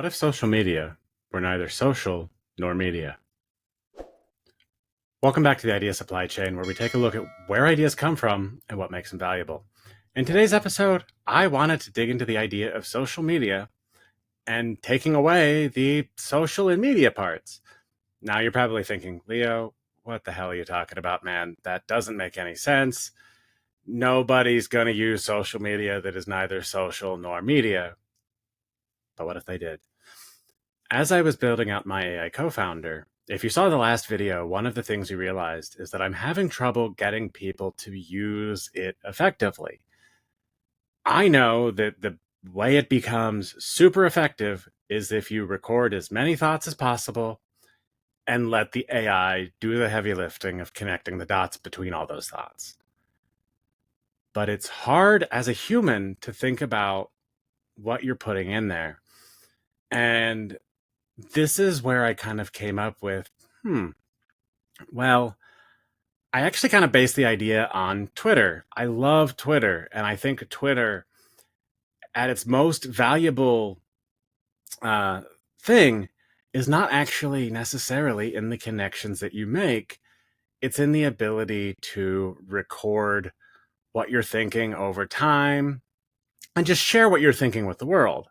if social media were neither social nor media? Welcome back to the Idea Supply Chain, where we take a look at where ideas come from and what makes them valuable. In today's episode, I wanted to dig into the idea of social media and taking away the social and media parts. Now you're probably thinking, Leo, what the hell are you talking about, man? That doesn't make any sense. Nobody's going to use social media that is neither social nor media. But what if they did? As I was building out my AI co-founder, if you saw the last video, one of the things we realized is that I'm having trouble getting people to use it effectively. I know that the way it becomes super effective is if you record as many thoughts as possible and let the AI do the heavy lifting of connecting the dots between all those thoughts. But it's hard as a human to think about what you're putting in there. And this is where I kind of came up with, well, I actually kind of based the idea on Twitter. I love Twitter, and I think Twitter, at its most valuable thing, is not actually necessarily in the connections that you make. It's in the ability to record what you're thinking over time and just share what you're thinking with the world.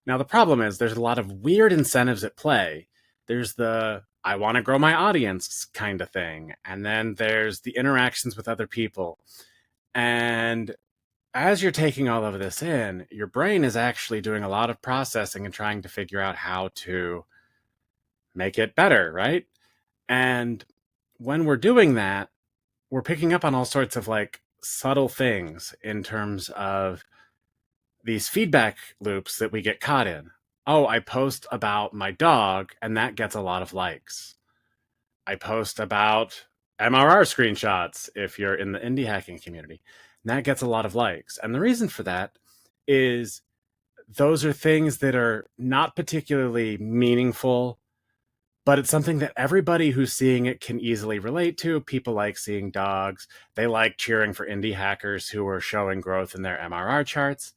Now, the problem is there's a lot of weird incentives at play. There's the I want to grow my audience kind of thing. And then there's the interactions with other people. And as you're taking all of this in, your brain is actually doing a lot of processing and trying to figure out how to make it better, right? And when we're doing that, we're picking up on all sorts of like subtle things in terms of these feedback loops that we get caught in. Oh, I post about my dog and that gets a lot of likes. I post about MRR screenshots if you're in the indie hacking community, and that gets a lot of likes. And the reason for that is those are things that are not particularly meaningful, but it's something that everybody who's seeing it can easily relate to. People like seeing dogs. They like cheering for indie hackers who are showing growth in their MRR charts.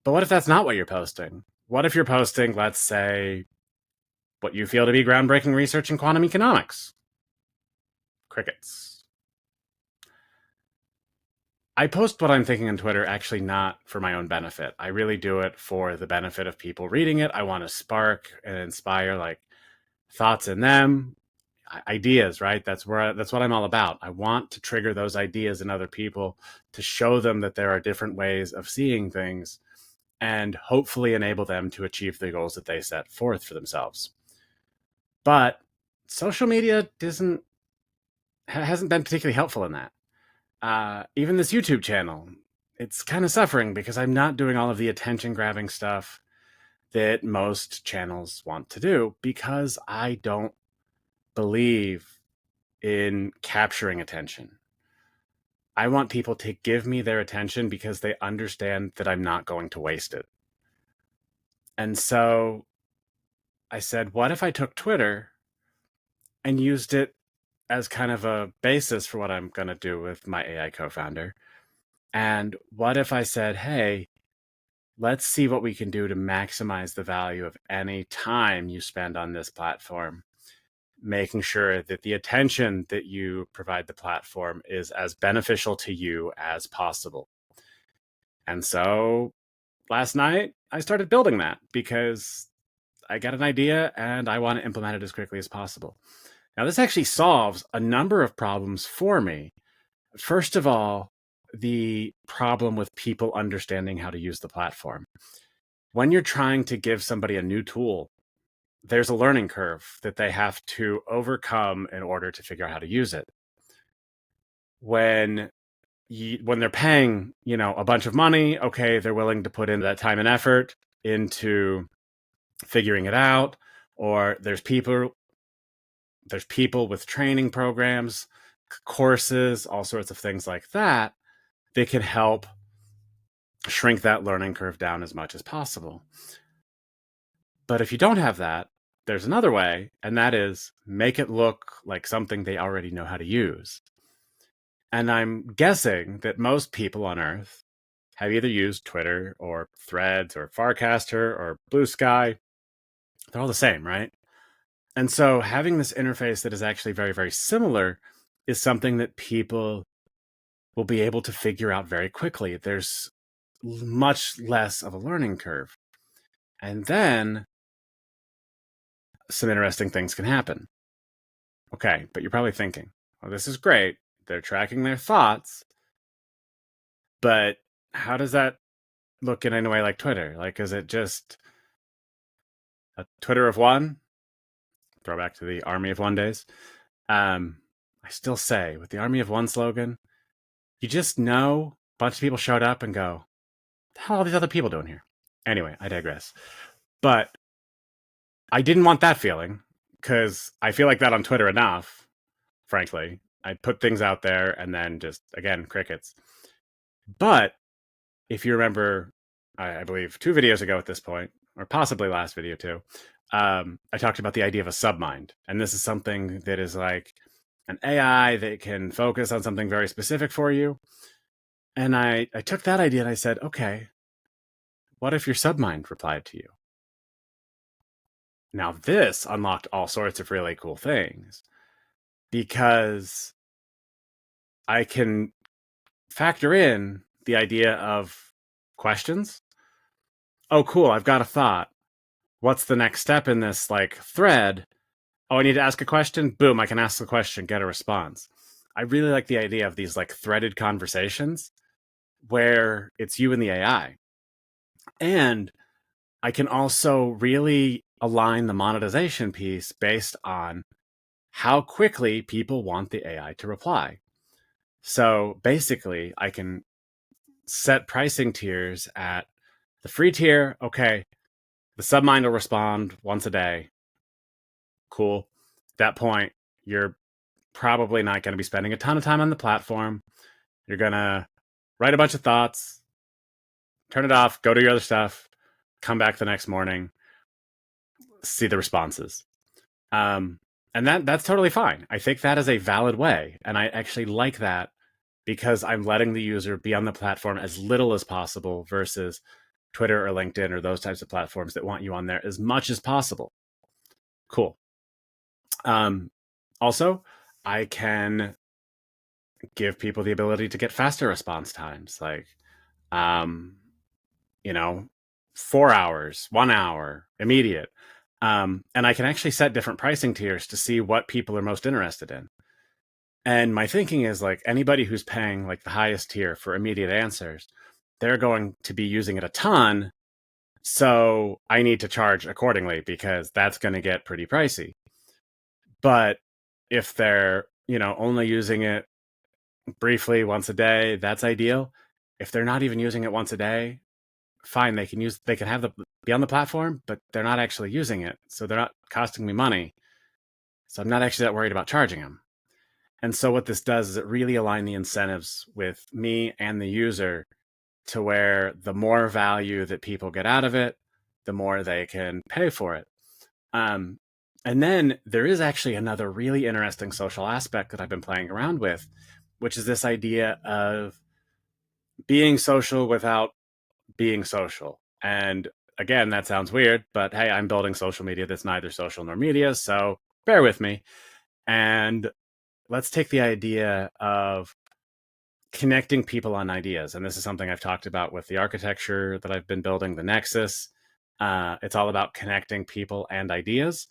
But what if that's not what you're posting? What if you're posting, let's say, what you feel to be groundbreaking research in quantum economics? Crickets. I post what I'm thinking on Twitter actually not for my own benefit. I really do it for the benefit of people reading it. I want to spark and inspire like thoughts in them, ideas, right? That's what I'm all about. I want to trigger those ideas in other people to show them that there are different ways of seeing things and hopefully enable them to achieve the goals that they set forth for themselves. But social media hasn't been particularly helpful in that. Even this YouTube channel, it's kind of suffering because I'm not doing all of the attention-grabbing stuff that most channels want to do because I don't believe in capturing attention. I want people to give me their attention because they understand that I'm not going to waste it. And so I said, what if I took Twitter and used it as kind of a basis for what I'm going to do with my AI co-founder? And what if I said, hey, let's see what we can do to maximize the value of any time you spend on this platform, making sure that the attention that you provide the platform is as beneficial to you as possible. And so last night, I started building that because I got an idea and I want to implement it as quickly as possible. Now, this actually solves a number of problems for me. First of all, the problem with people understanding how to use the platform. When you're trying to give somebody a new tool, there's a learning curve that they have to overcome in order to figure out how to use it. When they're paying, a bunch of money, okay, they're willing to put in that time and effort into figuring it out. Or there's people with training programs, courses, all sorts of things like that can help shrink that learning curve down as much as possible. But if you don't have that, there's another way, and that is make it look like something they already know how to use. And I'm guessing that most people on Earth have either used Twitter or Threads or Farcaster or Blue Sky. They're all the same, right? And so having this interface that is actually very, very similar is something that people will be able to figure out very quickly. There's much less of a learning curve. And then some interesting things can happen. Okay, but you're probably thinking, well, this is great. They're tracking their thoughts. But how does that look in any way like Twitter? Like, is it just a Twitter of one? Throwback to the Army of One days. I still say, with the Army of One slogan, you just know a bunch of people showed up and go, what the hell are all these other people doing here? Anyway, I digress. But I didn't want that feeling, because I feel like that on Twitter enough, frankly. I put things out there and then just, again, crickets. But if you remember, I believe 2 videos ago at this point, or possibly last video too, I talked about the idea of a submind. And this is something that is like an AI that can focus on something very specific for you. And I took that idea and I said, okay, what if your submind replied to you? Now, this unlocked all sorts of really cool things, because I can factor in the idea of questions. Oh, cool, I've got a thought. What's the next step in this like thread? Oh, I need to ask a question. Boom, I can ask the question, get a response. I really like the idea of these like threaded conversations where it's you and the AI. And I can also really align the monetization piece based on how quickly people want the AI to reply. So basically, I can set pricing tiers at the free tier. Okay, the submind will respond once a day. Cool. At that point, you're probably not going to be spending a ton of time on the platform. You're going to write a bunch of thoughts, turn it off, go do your other stuff, come back the next morning, see the responses. And that's totally fine. I think that is a valid way. And I actually like that, because I'm letting the user be on the platform as little as possible versus Twitter or LinkedIn or those types of platforms that want you on there as much as possible. Cool. Also, I can give people the ability to get faster response times, like, 4 hours, 1 hour, immediate. And I can actually set different pricing tiers to see what people are most interested in. And my thinking is, like, anybody who's paying like the highest tier for immediate answers, they're going to be using it a ton. So I need to charge accordingly, because that's going to get pretty pricey. But if they're, only using it briefly once a day, that's ideal. If they're not even using it once a day, fine, they can be on the platform, but they're not actually using it. So they're not costing me money. So I'm not actually that worried about charging them. And so what this does is it really aligns the incentives with me and the user, to where the more value that people get out of it, the more they can pay for it. And then there is actually another really interesting social aspect that I've been playing around with, which is this idea of being social without being social. And again, that sounds weird, but hey, I'm building social media that's neither social nor media, so bear with me. And let's take the idea of connecting people on ideas. And this is something I've talked about with the architecture that I've been building, the Nexus. It's all about connecting people and ideas.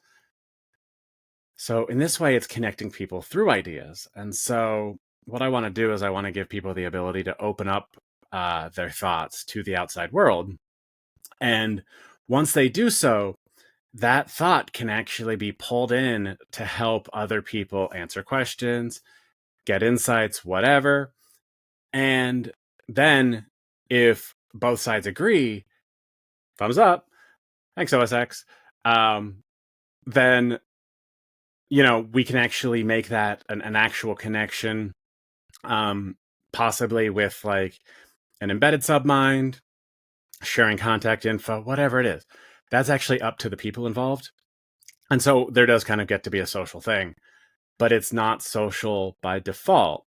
So in this way, it's connecting people through ideas. And so what I want to do is I want to give people the ability to open up their thoughts to the outside world. And once they do so, that thought can actually be pulled in to help other people answer questions, get insights, whatever. And then if both sides agree, thumbs up, thanks OSX, then, we can actually make that an actual connection, possibly with like an embedded submind, sharing contact info, whatever it is. That's actually up to the people involved. And so there does kind of get to be a social thing, but it's not social by default.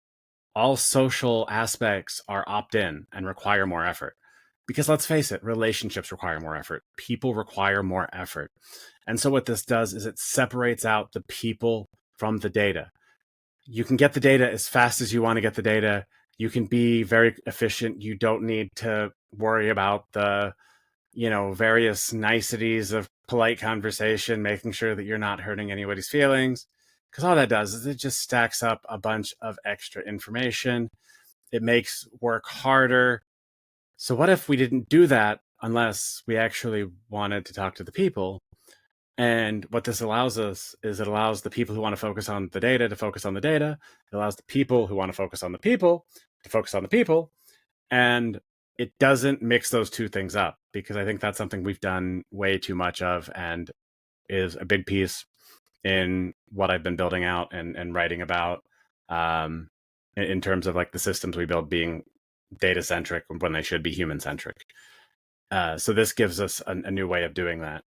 all social aspects are opt-in and require more effort. Because let's face it, relationships require more effort. People require more effort. And so what this does is it separates out the people from the data. You can get the data as fast as you want to get the data. You can be very efficient. You don't need to worry about the, various niceties of polite conversation, making sure that you're not hurting anybody's feelings. Because all that does is it just stacks up a bunch of extra information. It makes work harder. So, what if we didn't do that unless we actually wanted to talk to the people? And what this allows us is it allows the people who want to focus on the data to focus on the data. It allows the people who want to focus on the people to focus on the people. And it doesn't mix those two things up, because I think that's something we've done way too much of and is a big piece in what I've been building out and writing about, in terms of like the systems we build being data centric when they should be human centric. So this gives us a new way of doing that.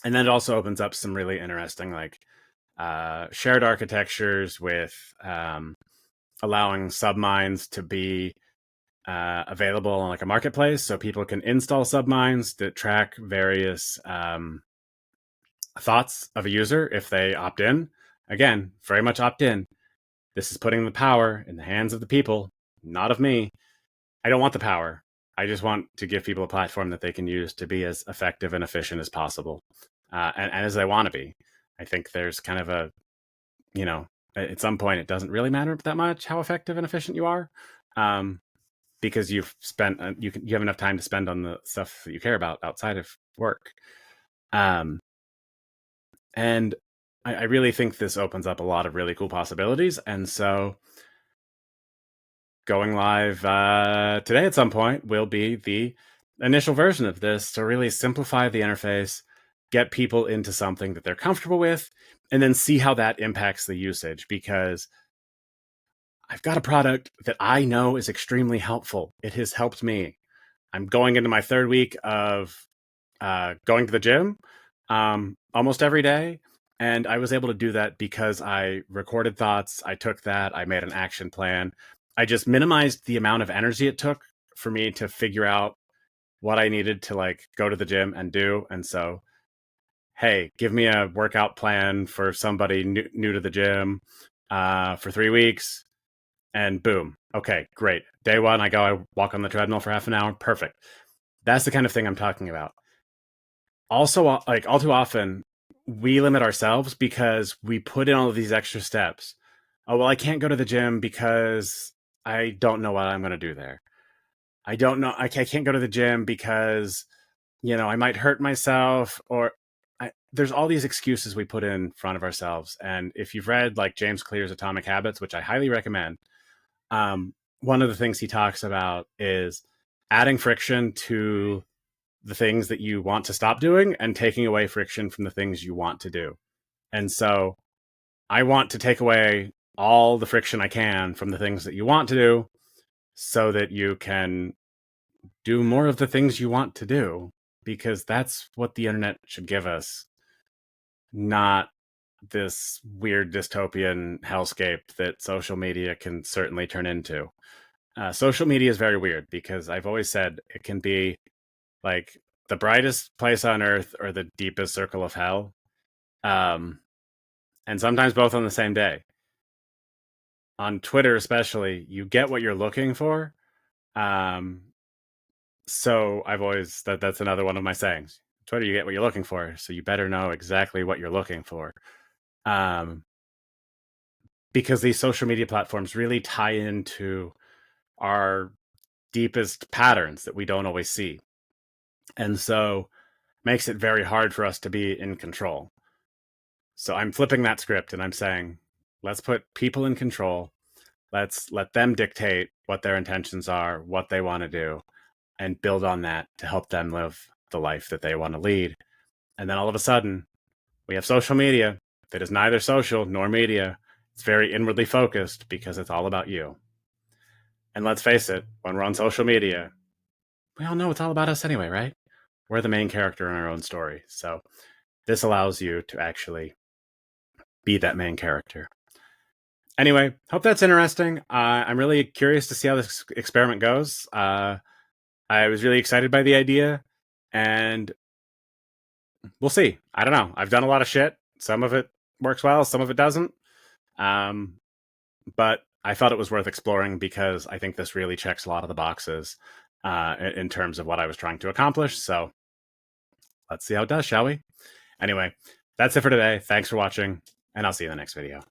And then it also opens up some really interesting shared architectures with allowing submines to be available on like a marketplace, so people can install submines that track various thoughts of a user if they opt in. Again, very much opt in. This is putting the power in the hands of the people, not of me. I don't want the power. I just want to give people a platform that they can use to be as effective and efficient as possible, and as they want to be. I think there's kind of a, at some point, it doesn't really matter that much how effective and efficient you are, because you've spent you have enough time to spend on the stuff that you care about outside of work. And I really think this opens up a lot of really cool possibilities. And so going live today at some point will be the initial version of this to really simplify the interface, get people into something that they're comfortable with, and then see how that impacts the usage. Because I've got a product that I know is extremely helpful. It has helped me. I'm going into my third week of going to the gym almost every day. And I was able to do that because I recorded thoughts. I took that. I made an action plan. I just minimized the amount of energy it took for me to figure out what I needed to like go to the gym and do. And so, hey, give me a workout plan for somebody new to the gym for 3 weeks. And boom. Okay, great. Day one, I walk on the treadmill for half an hour. Perfect. That's the kind of thing I'm talking about. Also, like all too often, we limit ourselves because we put in all of these extra steps. Oh, well, I can't go to the gym because I don't know what I'm going to do there. I don't know. I can't go to the gym because, I might hurt myself, or there's all these excuses we put in front of ourselves. And if you've read like James Clear's Atomic Habits, which I highly recommend, one of the things he talks about is adding friction to the things that you want to stop doing and taking away friction from the things you want to do. And so I want to take away all the friction I can from the things that you want to do so that you can do more of the things you want to do, because that's what the internet should give us, not this weird dystopian hellscape that social media can certainly turn into. Social media is very weird because I've always said it can be like the brightest place on earth or the deepest circle of hell. And sometimes both on the same day. On Twitter, especially, you get what you're looking for. So I've always, that's another one of my sayings. Twitter, you get what you're looking for. So you better know exactly what you're looking for. Because these social media platforms really tie into our deepest patterns that we don't always see. And so makes it very hard for us to be in control. So I'm flipping that script and I'm saying, let's put people in control. Let's let them dictate what their intentions are, what they want to do, and build on that to help them live the life that they want to lead. And then all of a sudden, we have social media that is neither social nor media. It's very inwardly focused because it's all about you. And let's face it, when we're on social media, we all know it's all about us anyway, right? We're the main character in our own story. So this allows you to actually be that main character. Anyway, hope that's interesting. I'm really curious to see how this experiment goes. I was really excited by the idea, and we'll see. I don't know. I've done a lot of shit. Some of it works well, some of it doesn't. Um, but I felt it was worth exploring because I think this really checks a lot of the boxes in terms of what I was trying to accomplish. So let's see how it does, shall we? Anyway, that's it for today. Thanks for watching, and I'll see you in the next video.